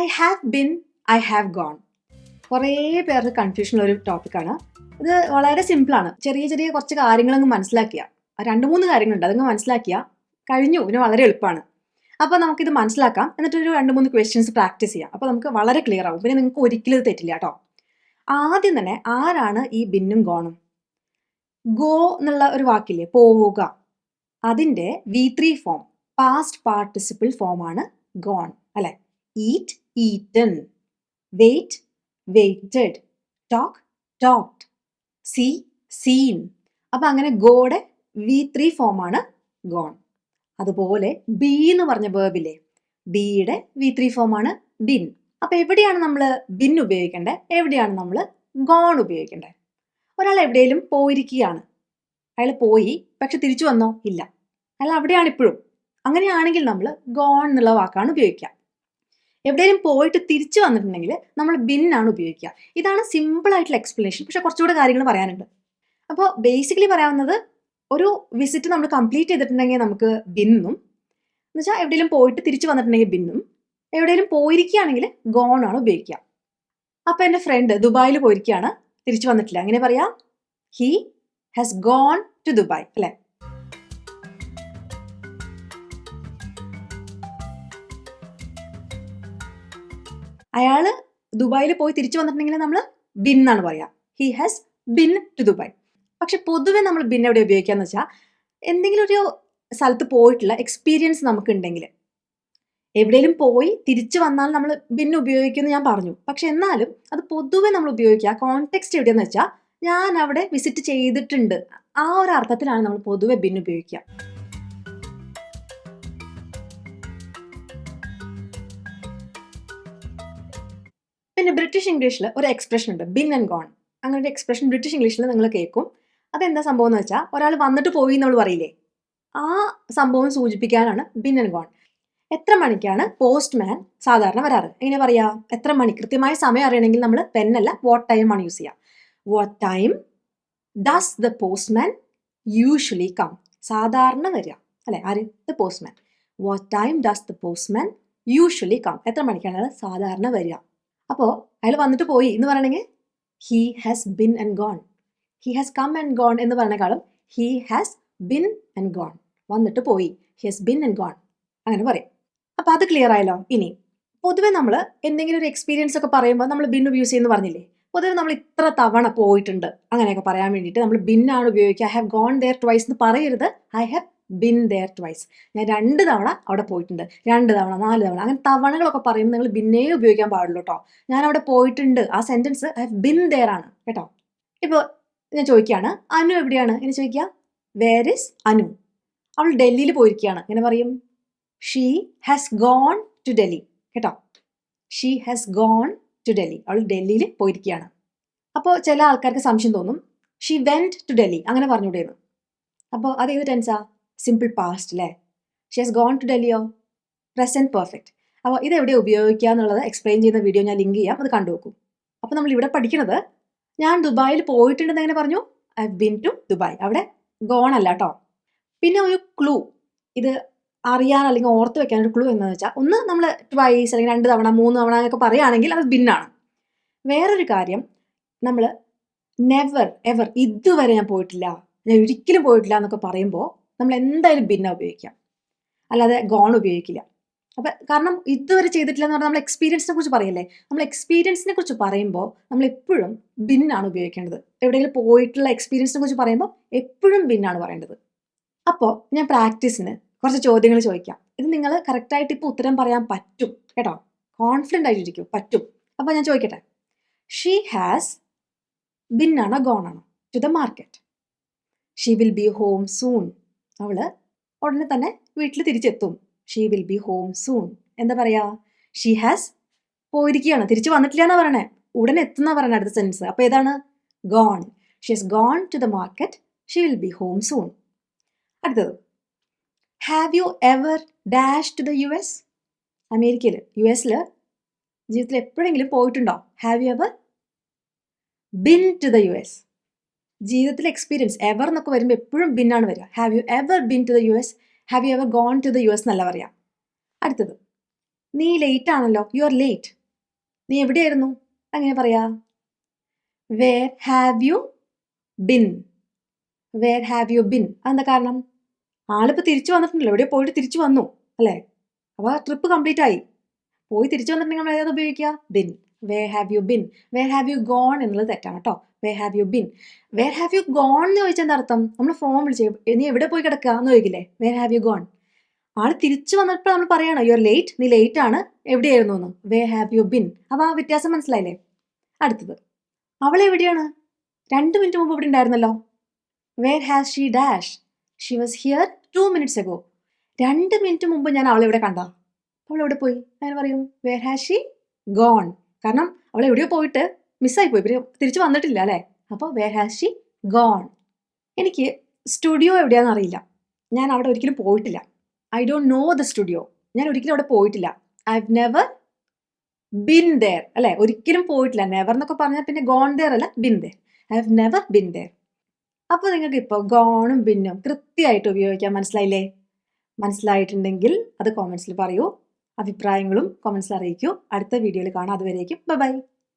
I have been, I have gone. കുറേ പേർക്ക് കൺഫ്യൂഷനുള്ള ഒരു ടോപ്പിക്കാണ്. ഇത് വളരെ സിമ്പിളാണ്. ചെറിയ ചെറിയ കുറച്ച് കാര്യങ്ങളങ്ങ് മനസ്സിലാക്കിയാൽ, 2-3 കാര്യങ്ങളുണ്ട്, അതങ്ങ് മനസ്സിലാക്കിയാൽ കഴിഞ്ഞു. പിന്നെ വളരെ എളുപ്പമാണ്. അപ്പോൾ നമുക്കിത് മനസ്സിലാക്കാം. എന്നിട്ടൊരു 2-3 ക്വസ്റ്റ്യൻസ് പ്രാക്ടീസ് ചെയ്യാം. അപ്പോൾ നമുക്ക് വളരെ ക്ലിയർ ആവും. പിന്നെ നിങ്ങൾക്ക് ഒരിക്കലും ഇത് തെറ്റില്ല കേട്ടോ. ആദ്യം തന്നെ ആരാണ് ഈ ബിന്നും ഗോണും? ഗോ എന്നുള്ള ഒരു വാക്കില്ലേ, പോവുക, അതിൻ്റെ V3 ഫോം, പാസ്റ്റ് പാർട്ടിസിപ്പിൾ ഫോമാണ് ഗോൺ അല്ലേ? Eat, eaten, wait, waited, talk, talked, see, seen. അപ്പം അങ്ങനെ ഗോയുടെ V3 ഫോമാണ് ഗോൺ. അതുപോലെ ബി എന്ന് പറഞ്ഞ വേർബില്ലേ, ബിയുടെ V3 ഫോമാണ് ബിൻ. അപ്പം എവിടെയാണ് നമ്മൾ ബിൻ ഉപയോഗിക്കേണ്ടത്, എവിടെയാണ് നമ്മൾ ഗോൺ ഉപയോഗിക്കേണ്ടത്? ഒരാൾ എവിടെയെങ്കിലും പോയിരിക്കുകയാണ്, അയാൾ പോയി പക്ഷെ തിരിച്ചു വന്നോ? ഇല്ല, അയാൾ അവിടെയാണ് ഇപ്പോഴും. അങ്ങനെയാണെങ്കിൽ നമ്മൾ ഗോൺ എന്നുള്ള വാക്കാണ് ഉപയോഗിക്കുക. എവിടെയെങ്കിലും പോയിട്ട് തിരിച്ചു വന്നിട്ടുണ്ടെങ്കിൽ നമ്മൾ ബിന്നാണ് ഉപയോഗിക്കുക. ഇതാണ് സിമ്പിൾ ആയിട്ടുള്ള എക്സ്പ്ലനേഷൻ. പക്ഷെ കുറച്ചുകൂടെ കാര്യങ്ങൾ പറയാനുണ്ട്. അപ്പോൾ ബേസിക്കലി പറയാവുന്നത്, ഒരു വിസിറ്റ് നമ്മൾ കംപ്ലീറ്റ് ചെയ്തിട്ടുണ്ടെങ്കിൽ നമുക്ക് ബിന്നും, എന്ന് വെച്ചാൽ എവിടെയെങ്കിലും പോയിട്ട് തിരിച്ചു വന്നിട്ടുണ്ടെങ്കിൽ ബിന്നും, എവിടെയെങ്കിലും പോയിരിക്കുകയാണെങ്കിൽ ഗോൺ ആണ് ഉപയോഗിക്കുക. അപ്പോൾ എൻ്റെ ഫ്രണ്ട് ദുബായിൽ പോയിരിക്കുകയാണ്, തിരിച്ചു വന്നിട്ടില്ല. അങ്ങനെ പറയാം, he has gone to Dubai അല്ലേ? അയാൾ ദുബായിൽ പോയി തിരിച്ചു വന്നിട്ടുണ്ടെങ്കിൽ നമ്മൾ ബിൻ എന്നാണ് പറയുക. He has been to Dubai. പക്ഷെ പൊതുവെ നമ്മൾ ബിൻ എവിടെ ഉപയോഗിക്കാന്ന് വെച്ചാൽ, എന്തെങ്കിലും ഒരു സ്ഥലത്ത് പോയിട്ടുള്ള എക്സ്പീരിയൻസ് നമുക്ക് ഉണ്ടെങ്കിൽ, എവിടെയെങ്കിലും പോയി തിരിച്ചു വന്നാൽ നമ്മൾ ബിൻ ഉപയോഗിക്കുമെന്ന് ഞാൻ പറഞ്ഞു. പക്ഷെ എന്നാലും അത് പൊതുവെ നമ്മൾ ഉപയോഗിക്കുക, കോണ്ടെക്സ്റ്റ് എവിടെയെന്ന് വെച്ചാൽ ഞാൻ അവിടെ വിസിറ്റ് ചെയ്തിട്ടുണ്ട്, ആ ഒരു അർത്ഥത്തിലാണ് നമ്മൾ പൊതുവെ ബിൻ ഉപയോഗിക്കുക. പിന്നെ ബ്രിട്ടീഷ് ഇംഗ്ലീഷിൽ ഒരു എക്സ്പ്രഷൻ ഉണ്ട്, ബിൻ ആൻഡ് ഗോൺ. അങ്ങനെ ഒരു എക്സ്പ്രഷൻ ബ്രിട്ടീഷ് ഇംഗ്ലീഷിൽ നിങ്ങൾ കേൾക്കും. അതെന്താ സംഭവം എന്ന് വെച്ചാൽ, ഒരാൾ വന്നിട്ട് പോയി നമ്മൾ പറയില്ലേ, ആ സംഭവം സൂചിപ്പിക്കാനാണ് ബിൻ ആൻഡ് ഗോൺ. എത്ര മണിക്കാണ് പോസ്റ്റ്മാൻ സാധാരണ വരാറ്? എങ്ങനെ പറയാ? എത്ര മണി, കൃത്യമായ സമയം അറിയണമെങ്കിൽ നമ്മൾ പെന്നല്ല വാട്ട് ടൈം ആണ് യൂസ് ചെയ്യുക. What time does the postman usually come? സാധാരണ വരിക അല്ലെ, ആര്? The postman. What time does the postman usually come? എത്ര മണിക്കാണ് അയാൾ സാധാരണ വരിക? അപ്പോൾ അയാൾ വന്നിട്ട് പോയി എന്ന് പറയണമെങ്കിൽ he has been and gone. He has come and gone എന്ന് പറയുന്നേക്കാളും he has been and gone. വന്നിട്ട് പോയി, he has been and gone, അങ്ങനെ പറയും. അപ്പോൾ അത് ക്ലിയർ ആയല്ലോ. ഇനി പൊതുവെ നമ്മൾ എന്തെങ്കിലും ഒരു എക്സ്പീരിയൻസ് ഒക്കെ പറയുമ്പോൾ നമ്മൾ ബിൻ യൂസ് ചെയ്യുന്നു പറഞ്ഞില്ലേ? പൊതുവെ നമ്മൾ ഇത്ര തവണ പോയിട്ടുണ്ട് അങ്ങനെയൊക്കെ പറയാൻ വേണ്ടിയിട്ട് നമ്മൾ ബിന്നാണ് ഉപയോഗിക്കുക. I have gone there twice എന്ന് പറയരുത്, I have been there twice. ഞാൻ 2 തവണ അവിടെ പോയിട്ടുണ്ട്, 2 തവണ, 4 തവണ, അങ്ങനെ തവണകളൊക്കെ പറയുമ്പോൾ നിങ്ങൾ ബിന്നേ ഉപയോഗിക്കാൻ പാടുള്ളൂ കേട്ടോ. ഞാൻ അവിടെ പോയിട്ടുണ്ട്, ആ sentence I have been there ആണ് കേട്ടോ. ഇപ്പോൾ ഞാൻ ചോദിക്കുകയാണ്, അനു എവിടെയാണ് എന്ന് ചോദിക്കുക, വേർ ഇസ് അനു? അവൾ ഡൽഹിയിൽ പോയിരിക്കുകയാണ്, എങ്ങനെ പറയും? She has gone to Delhi കേട്ടോ. She has gone to Delhi, അവൾ ഡൽഹിയിൽ പോയിരിക്കുകയാണ്. അപ്പോൾ ചില ആൾക്കാർക്ക് സംശയം തോന്നും, ഷീ വെന്റ് ടു ഡൽഹി അങ്ങനെ പറഞ്ഞുകൂടെയെന്ന്. അപ്പോൾ അത് ഏത് ടെൻസാ? സിമ്പിൾ പാസ്റ്റ് അല്ലേ? ഷീ ഹാസ് ഗോൺ ടു ഡൽഹിയോ? Present perfect. അപ്പോൾ ഇത് എവിടെ ഉപയോഗിക്കുക എന്നുള്ളത് എക്സ്പ്ലെയിൻ ചെയ്യുന്ന വീഡിയോ ഞാൻ ലിങ്ക് ചെയ്യാം, അത് കണ്ടു നോക്കും. അപ്പോൾ നമ്മൾ ഇവിടെ പഠിക്കുന്നത്, ഞാൻ ദുബായിൽ പോയിട്ടുണ്ടെന്ന് എങ്ങനെ പറഞ്ഞു? I have been to Dubai. അവിടെ ഗോൺ അല്ല കേട്ടോ. പിന്നെ ഒരു ക്ലൂ, ഇത് അറിയാൻ അല്ലെങ്കിൽ ഓർത്ത് വെക്കാൻ ഒരു ക്ലൂ എന്താണെന്ന് വെച്ചാൽ, ഒന്ന് നമ്മൾ ട്വൈസ് അല്ലെങ്കിൽ 2 തവണ 3 തവണ എന്നൊക്കെ പറയുകയാണെങ്കിൽ അത് ബിന്നാണ്. വേറൊരു കാര്യം, നമ്മൾ നെവർ എവർ, ഇതുവരെ ഞാൻ പോയിട്ടില്ല, ഞാൻ ഒരിക്കലും പോയിട്ടില്ല എന്നൊക്കെ പറയുമ്പോൾ നമ്മൾ എന്തായാലും ബിന്ന ഉപയോഗിക്കാം, അല്ലാതെ ഗോൺ ഉപയോഗിക്കില്ല. അപ്പം കാരണം ഇതുവരെ ചെയ്തിട്ടില്ല എന്ന് പറഞ്ഞാൽ നമ്മൾ എക്സ്പീരിയൻസിനെ കുറിച്ച് പറയല്ലേ. നമ്മൾ എക്സ്പീരിയൻസിനെ കുറിച്ച് പറയുമ്പോൾ നമ്മൾ എപ്പോഴും ബിന്നാണ് ഉപയോഗിക്കേണ്ടത്. എവിടെയെങ്കിലും പോയിട്ടുള്ള എക്സ്പീരിയൻസിനെ കുറിച്ച് പറയുമ്പോൾ എപ്പോഴും ബിന്നാണ് പറയേണ്ടത്. അപ്പോൾ ഞാൻ പ്രാക്ടീസിന് കുറച്ച് ചോദ്യങ്ങൾ ചോദിക്കാം. ഇത് നിങ്ങൾ കറക്റ്റായിട്ട് ഇപ്പോൾ ഉത്തരം പറയാൻ പറ്റും കേട്ടോ, കോൺഫിഡൻ്റ് ആയിട്ടിരിക്കും, പറ്റും. അപ്പോൾ ഞാൻ ചോദിക്കട്ടെ, ഷീ ഹാസ് ബിന്നാണോ ഗോണാണോ to the market? She will be home soon. അവൾ ഉടനെ തന്നെ വീട്ടിൽ തിരിച്ചെത്തും. She will be home soon. എന്താ പറയാ? ഷീ ഹാസ് പോയിരിക്കുകയാണ്, തിരിച്ചു വന്നിട്ടില്ല എന്നാ പറയണേ, ഉടനെ എത്തുന്ന പറയണേ അടുത്ത സെൻസ്. അപ്പോൾ ഏതാണ്? Gone. She has gone to the market, she will be home soon. അടുത്തത്, have U ever dash to the US? അമേരിക്കയിൽ, US ജീവിതത്തിൽ എപ്പോഴെങ്കിലും പോയിട്ടുണ്ടോ? ഹാവ് you ever bin to the US? ജീവിതത്തിൽ എക്സ്പീരിയൻസ്, എവർ എന്നൊക്കെ വരുമ്പോൾ എപ്പോഴും ബിന്നാണ് വരിക. Have you ever bin to the US? Have U ever gone to the US എന്നല്ല പറയാം. അടുത്തത്, നീ ലേറ്റ് ആണല്ലോ, യു ആർ ലേറ്റ്. നീ എവിടെയായിരുന്നു? അങ്ങനെ പറയാ. Where have you been? Where have you been? അതെന്താ കാരണം? ആളിപ്പോൾ തിരിച്ചു വന്നിട്ടുണ്ടല്ലോ, എവിടെയോ പോയിട്ട് തിരിച്ചു വന്നു അല്ലേ? അപ്പോൾ ട്രിപ്പ് കംപ്ലീറ്റ് ആയി. പോയി തിരിച്ചു വന്നിട്ടുണ്ടെങ്കിൽ നമ്മൾ ഏതാ ഉപയോഗിക്കുക? Been. Where have you been? Where have you gone എന്നുള്ളത് തെറ്റാണ് കേട്ടോ. Where have you been? Where have you gone എന്ന് ചോദിച്ചാൽ എന്താ അർത്ഥം? നമ്മൾ ഫോൺ വിളിച്ച് നീ എവിടെ പോയി കിടക്കുക എന്ന് ചോദിക്കില്ലേ? Where have you gone? ആള് തിരിച്ചു വന്നപ്പോൾ നമ്മൾ പറയണം യു ആർ ലേറ്റ്, നീ ലേറ്റ് ആണ്, എവിടെയായിരുന്നു എന്ന്. Where have you been? അപ്പോൾ ആ വ്യത്യാസം മനസ്സിലായില്ലേ? അടുത്തത്, അവൾ എവിടെയാണ്? 2 മിനിറ്റ് മുമ്പ് ഇവിടെ ഉണ്ടായിരുന്നല്ലോ. Where has she dash? She was here 2 minutes ago. 2 minute മുമ്പ് ഞാൻ അവളെ ഇവിടെ കണ്ട. അവൾ എവിടെ പോയി? അങ്ങനെ പറയും വേർ ഹാസ് ഷീ ഗോൺ. കാരണം അവൾ എവിടെയോ പോയിട്ട് മിസ്സായി പോയി, തിരിച്ചു വന്നിട്ടില്ല അല്ലേ? അപ്പോൾ വേർ ഹാസ് ഷീ ഗോൺ. എനിക്ക് സ്റ്റുഡിയോ എവിടെയാണെന്ന് അറിയില്ല, ഞാൻ അവിടെ ഒരിക്കലും പോയിട്ടില്ല. I don't know the studio. ഞാൻ ഒരിക്കലും അവിടെ പോയിട്ടില്ല. I have never been there അല്ലേ? ഒരിക്കലും പോയിട്ടില്ല. നെവർ എന്നൊക്കെ പറഞ്ഞാൽ പിന്നെ ഗോൺ ദെയർ അല്ല, been there. I have never been there. അപ്പോൾ നിങ്ങൾക്ക് ഇപ്പോൾ ഗോണും ബിന്നും കൃത്യമായിട്ട് ഉപയോഗിക്കാൻ മനസ്സിലായില്ലേ? മനസ്സിലായിട്ടുണ്ടെങ്കിൽ അത് കോമെൻറ്റ്സിൽ പറയൂ. അഭിപ്രായങ്ങളും കോമെൻറ്റ്സിൽ അറിയിക്കൂ. അടുത്ത വീഡിയോയിൽ കാണാം. അതുവരേക്കും ബൈ.